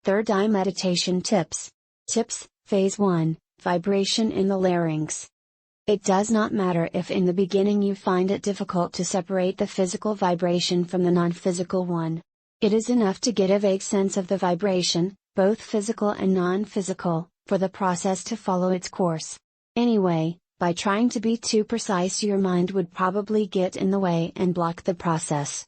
Third Eye Meditation Tips. Tips, Phase 1, Vibration in the Larynx. It does not matter if in the beginning you find it difficult to separate the physical vibration from the non-physical one. It is enough to get a vague sense of the vibration, both physical and non-physical, for the process to follow its course. Anyway, by trying to be too precise, your mind would probably get in the way and block the process.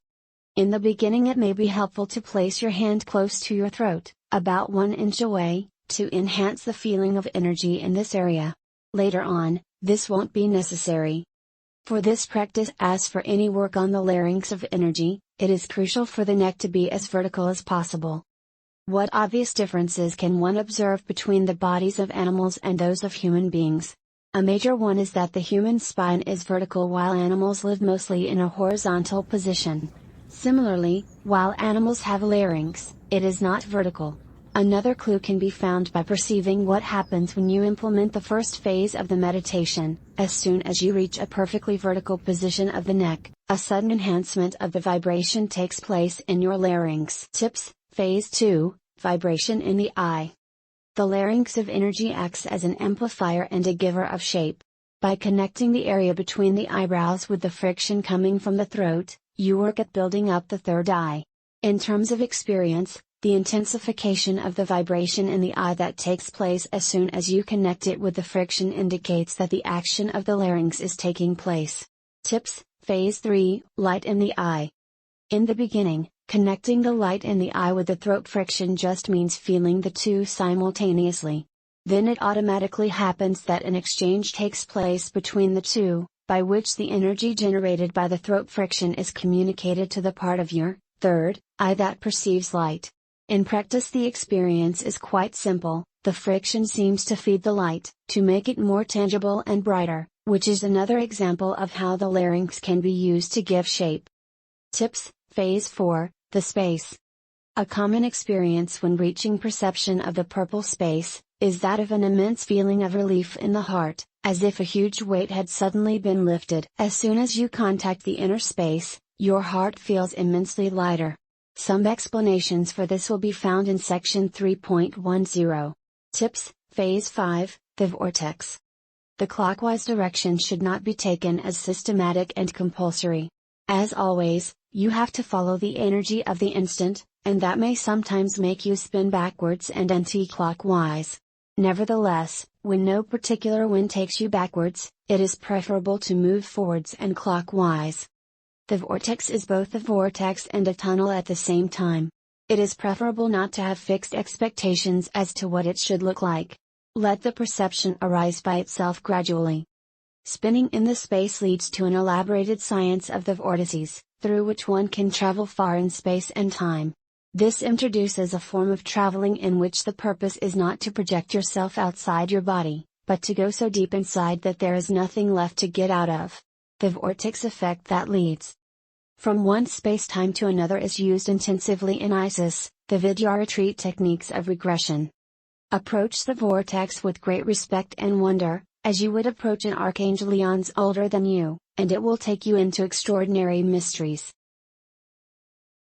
In the beginning, it may be helpful to place your hand close to your throat, about 1 inch away, to enhance the feeling of energy in this area. Later on, this won't be necessary. For this practice, as for any work on the larynx of energy, it is crucial for the neck to be as vertical as possible. What obvious differences can one observe between the bodies of animals and those of human beings? A major one is that the human spine is vertical while animals live mostly in a horizontal position. Similarly, while animals have a larynx, it is not vertical. Another clue can be found by perceiving what happens when you implement the first phase of the meditation. As soon as you reach a perfectly vertical position of the neck, a sudden enhancement of the vibration takes place in your larynx. Tips, Phase 2, Vibration in the Eye. The larynx of energy acts as an amplifier and a giver of shape. By connecting the area between the eyebrows with the friction coming from the throat, you work at building up the third eye. In terms of experience, the intensification of the vibration in the eye that takes place as soon as you connect it with the friction indicates that the action of the larynx is taking place. Tips, Phase 3, Light in the Eye. In the beginning, connecting the light in the eye with the throat friction just means feeling the two simultaneously. Then it automatically happens that an exchange takes place between the two, by which the energy generated by the throat friction is communicated to the part of your third eye that perceives light. In practice, the experience is quite simple. The friction seems to feed the light, to make it more tangible and brighter, which is another example of how the larynx can be used to give shape. Tips, Phase 4, the Space. A common experience when reaching perception of the purple space, is that of an immense feeling of relief in the heart, as if a huge weight had suddenly been lifted. As soon as you contact the inner space, your heart feels immensely lighter. Some explanations for this will be found in section 3.10. Tips, Phase 5, the Vortex. The clockwise direction should not be taken as systematic and compulsory. As always, you have to follow the energy of the instant, and that may sometimes make you spin backwards and anti-clockwise. Nevertheless, when no particular wind takes you backwards, it is preferable to move forwards and clockwise. The vortex is both a vortex and a tunnel at the same time. It is preferable not to have fixed expectations as to what it should look like. Let the perception arise by itself gradually. Spinning in the space leads to an elaborated science of the vortices, through which one can travel far in space and time. This introduces a form of traveling in which the purpose is not to project yourself outside your body, but to go so deep inside that there is nothing left to get out of. The vortex effect that leads from one space-time to another is used intensively in ISIS, the Vidya retreat techniques of regression. Approach the vortex with great respect and wonder, as you would approach an archangel eons older than you, and it will take you into extraordinary mysteries.